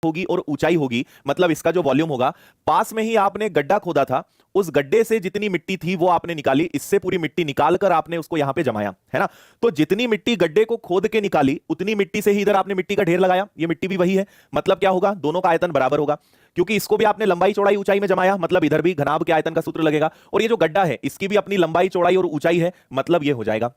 होगी और ऊंचाई होगी, मतलब इसका जो वॉल्यूम होगा, पास में ही आपने गड्ढा खोदा था, उस गड्ढे से जितनी मिट्टी थी वो आपने निकाली, इससे पूरी मिट्टी निकालकर आपने उसको यहां पे जमाया, है ना। तो जितनी मिट्टी गड्ढे को खोद के निकाली उतनी मिट्टी से ही इधर आपने मिट्टी का ढेर लगाया, ये मिट्टी भी वही है, मतलब क्या होगा, दोनों का आयतन बराबर होगा, क्योंकि इसको भी आपने लंबाई चौड़ाई ऊंचाई में जमाया, मतलब इधर भी घनाभ के आयतन का सूत्र लगेगा, और ये जो गड्ढा है इसकी भी अपनी लंबाई चौड़ाई और ऊंचाई है, मतलब ये हो जाएगा।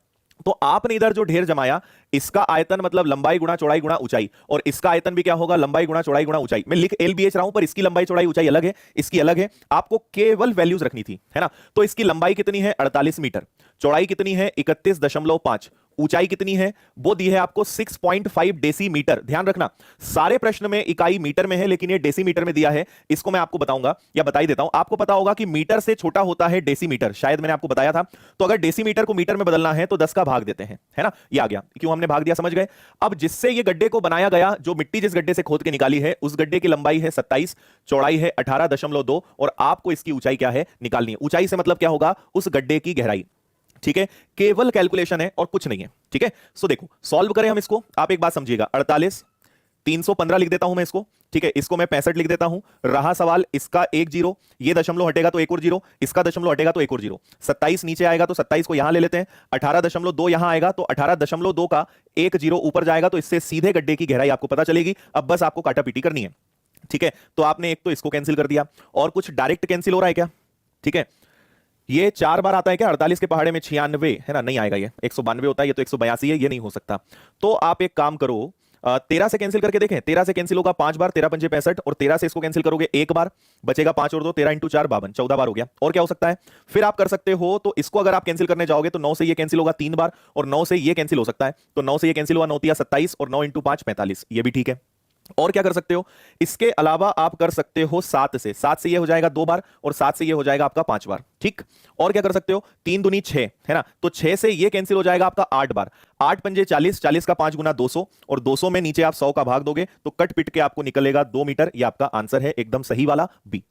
तो आपने इधर जो ढेर जमाया, इसका आयतन मतलब लंबाई गुणा चौड़ाई गुणा ऊंचाई, और इसका आयतन भी क्या होगा, लंबाई गुणा चौड़ाई गुणा ऊंचाई। मैं लिख LBH रहा हूं, पर इसकी लंबाई चौड़ाई ऊंचाई अलग है, इसकी अलग है, आपको केवल वैल्यूज रखनी थी, है ना। तो इसकी लंबाई कितनी है 48 मीटर, चौड़ाई कितनी है 31.5, ऊंचाई कितनी है वो दी है आपको 6.5 डेसीमीटर। ध्यान रखना सारे प्रश्न में इकाई मीटर में है, लेकिन ये डेसीमीटर में दिया है, इसको मैं आपको बताऊंगा या बता ही देता हूं। आपको पता होगा कि मीटर से छोटा होता है डेसीमीटर, शायद मैंने आपको बताया था। तो अगर डेसीमीटर को मीटर में बदलना है तो 10 का भाग देते हैं, है ना, ये आ गया। क्यों हमने भाग दिया समझ गए। अब जिससे ये गड्ढे को बनाया गया, जो मिट्टी जिस गड्ढे से खोद के निकाली है, उस गड्ढे की लंबाई है 27, चौड़ाई है 18.2, और आपको इसकी ऊंचाई क्या है निकालनी है। ऊंचाई से मतलब क्या होगा, उस गड्ढे की गहराई, ठीक है। केवल कैलकुलेशन है और कुछ नहीं है, ठीक है। सो देखो सॉल्व करें हम इसको, आप एक बात समझिएगा, 48 315 लिख देता हूं मैं इसको, ठीक है। इसको मैं 65 लिख देता हूं। रहा सवाल इसका एक जीरो, ये दशमलव हटेगा तो एक और जीरो, इसका दशमलव हटेगा तो एक और जीरो, 27 नीचे आएगा तो 27 को यहां ले लेते हैं, 18.2 यहां आएगा तो 18.2 का एक जीरो ऊपर जाएगा, तो इससे सीधे गड्ढे की गहराई आपको पता चलेगी। अब बस आपको काटा पीटी करनी है, ठीक है। तो आपने एक तो इसको कैंसिल कर दिया, और कुछ डायरेक्ट कैंसिल हो रहा है क्या, ठीक है। ये 4 बार आता है क्या, 48 के पहाड़े में 96, है ना, नहीं आएगा, ये 192 होता है, ये तो 182 है, ये नहीं हो सकता। तो आप एक काम करो, 13 से कैंसिल करके देखें, 13 से कैंसिल होगा 5 बार, 13 पंजे 65, और 13 से इसको कैंसिल करोगे एक बार, बचेगा 5 और 2, 13 × 4 52, 14 बार हो गया। और क्या हो सकता है, फिर आप कर सकते हो, तो इसको अगर आप कैंसिल करने जाओगे तो 9 से ये कैंसिल होगा 3 बार, और 9 से ये कैंसिल हो सकता है, तो 9 से ये कैंसिल हुआ, 9 तिया 27, और 9 × 5 45, ये भी ठीक है। और क्या कर सकते हो, इसके अलावा आप कर सकते हो 7 से, 7 से ये हो जाएगा 2 बार, और 7 से ये हो जाएगा आपका 5 बार, ठीक। और क्या कर सकते हो, 3 दूनी 6, है ना, तो 6 से ये कैंसिल हो जाएगा आपका 8 बार, 8 पंजे 40, 40 का 5 गुना 200, और 200 में नीचे आप 100 का भाग दोगे तो कट पिट के आपको निकलेगा 2 मीटर। ये आपका आंसर है एकदम सही वाला बी।